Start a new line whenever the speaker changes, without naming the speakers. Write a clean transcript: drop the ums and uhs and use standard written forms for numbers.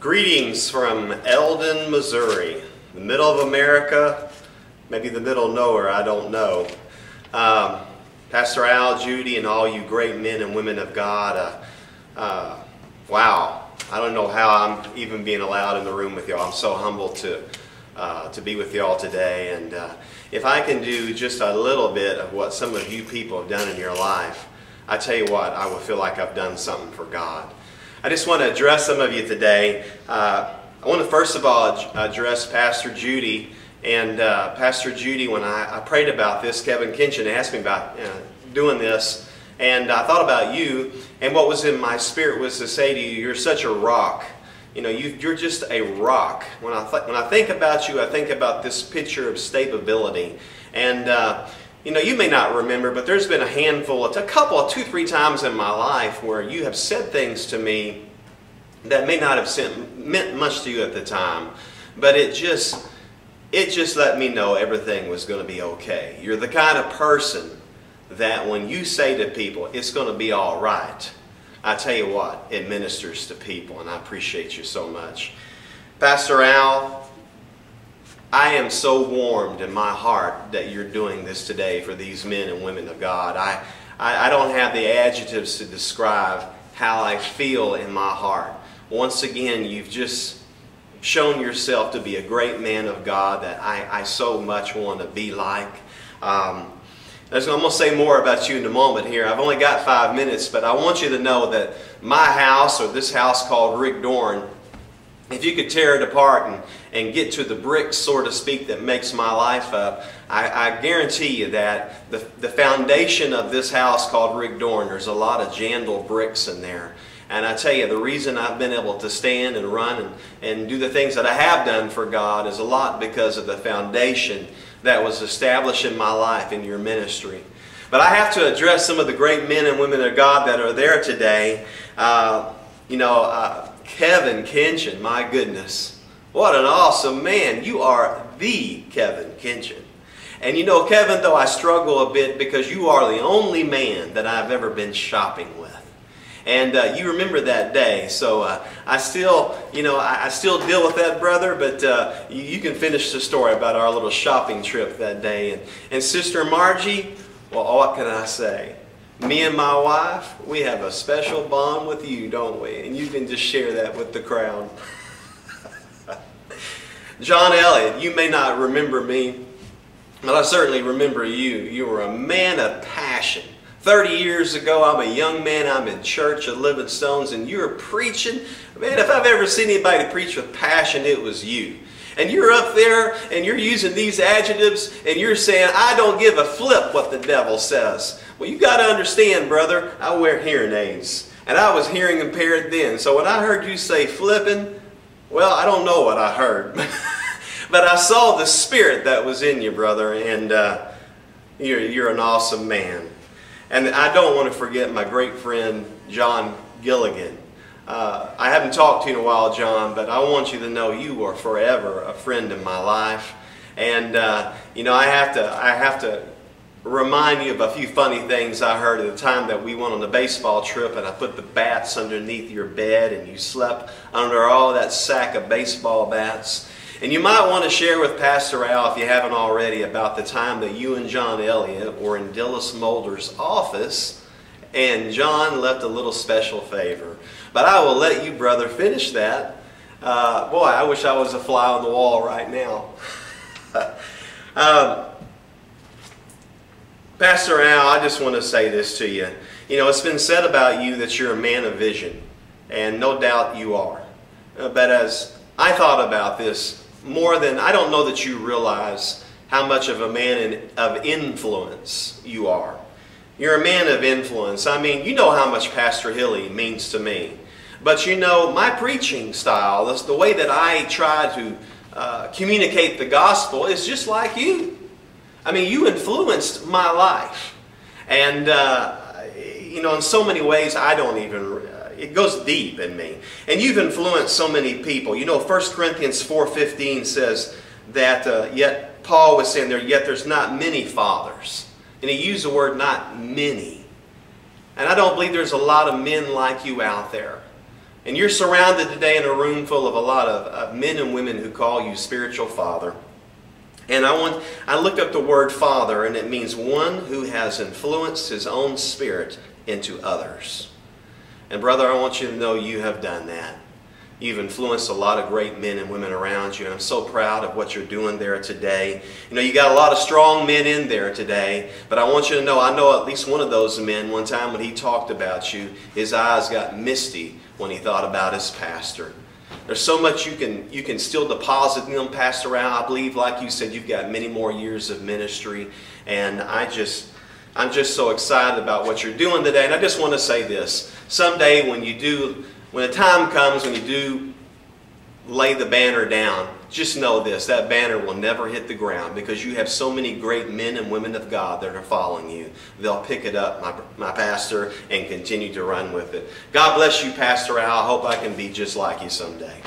Greetings from Eldon, Missouri, the middle of America, maybe the middle of nowhere, I don't know. Pastor Al, Judy, and all you great men and women of God, wow, I don't know how I'm even being allowed in the room with y'all. I'm so humbled to be with y'all today, and if I can do just a little bit of what some of you people have done in your life, I tell you what, I will feel like I've done something for God. I just want to address some of you today. I want to first of all address Pastor Judy. And Pastor Judy, when I prayed about this, Kevin Kinchin asked me about doing this. And I thought about you. And what was in my spirit was to say to you, you're such a rock. You know, you're just a rock. When I think about you, I think about this picture of stability. And you know, you may not remember, but there's been a couple, 2-3 times in my life where you have said things to me that may not have meant much to you at the time, but it just let me know everything was going to be okay. You're the kind of person that when you say to people, it's going to be all right, I tell you what, it ministers to people, and I appreciate you so much. Pastor Al, I am so warmed in my heart that you're doing this today for these men and women of God. I don't have the adjectives to describe how I feel in my heart. Once again, you've just shown yourself to be a great man of God that I so much want to be like. I'm going to say more about you in a moment here. I've only got 5 minutes, but I want you to know that my house, or this house called Rick Doran, if you could tear it apart and get to the bricks, so to speak, that makes my life up, I guarantee you that the foundation of this house called Rick Doran, there's a lot of jandal bricks in there. And I tell you, the reason I've been able to stand and run and do the things that I have done for God is a lot because of the foundation that was established in my life in your ministry. But I have to address some of the great men and women of God that are there today. Kevin Kinchin, my goodness. What an awesome man. You are the Kevin Kinchin. And you know, Kevin, though I struggle a bit because you are the only man that I've ever been shopping with. And you remember that day. So I still deal with that, brother, but you can finish the story about our little shopping trip that day. And Sister Margie, well, what can I say? Me and my wife, we have a special bond with you, don't we? And you can just share that with the crowd. John Elliott, you may not remember me, but I certainly remember you. You were a man of passion. 30 years ago, I'm a young man. I'm in church at Living Stones, and you're preaching. Man, if I've ever seen anybody preach with passion, it was you. And you're up there, and you're using these adjectives, and you're saying, I don't give a flip what the devil says. Well, you got to understand, brother, I wear hearing aids, and I was hearing impaired then. So when I heard you say flipping, well, I don't know what I heard. But I saw the spirit that was in you, brother, and you're an awesome man. And I don't want to forget my great friend, John Gilligan. I haven't talked to you in a while, John, but I want you to know you are forever a friend in my life. And you know, I have to remind you of a few funny things I heard at the time that we went on the baseball trip, and I put the bats underneath your bed, and you slept under all that sack of baseball bats. And you might want to share with Pastor Al, if you haven't already, about the time that you and John Elliott were in Dillis Mulder's office, and John left a little special favor. But I will let you, brother, finish that. Boy, I wish I was a fly on the wall right now. Pastor Al, I just want to say this to you. You know, it's been said about you that you're a man of vision, and no doubt you are. But as I thought about this, I don't know that you realize how much of a man of influence you are. You're a man of influence. I mean, you know how much Pastor Hilly means to me. But you know, my preaching style, the way that I try to communicate the gospel is just like you. I mean, you influenced my life. And, you know, in so many ways, it goes deep in me. And you've influenced so many people. You know, 1 Corinthians 4:15 says that, yet Paul was saying there, yet there's not many fathers. And he used the word not many. And I don't believe there's a lot of men like you out there. And you're surrounded today in a room full of a lot of men and women who call you spiritual father. And I looked up the word father, and it means one who has influenced his own spirit into others. And brother, I want you to know you have done that. You've influenced a lot of great men and women around you, and I'm so proud of what you're doing there today. You know, you got a lot of strong men in there today, but I want you to know, I know at least one of those men, one time when he talked about you, his eyes got misty when he thought about his pastor. There's so much you can still deposit in them, Pastor Al. I believe, like you said, you've got many more years of ministry, and I'm just so excited about what you're doing today. And I just want to say this: someday when the time comes when you do lay the banner down, just know this: that banner will never hit the ground, because you have so many great men and women of God that are following you. They'll pick it up, my pastor, and continue to run with it. God bless you, Pastor Al. I hope I can be just like you someday.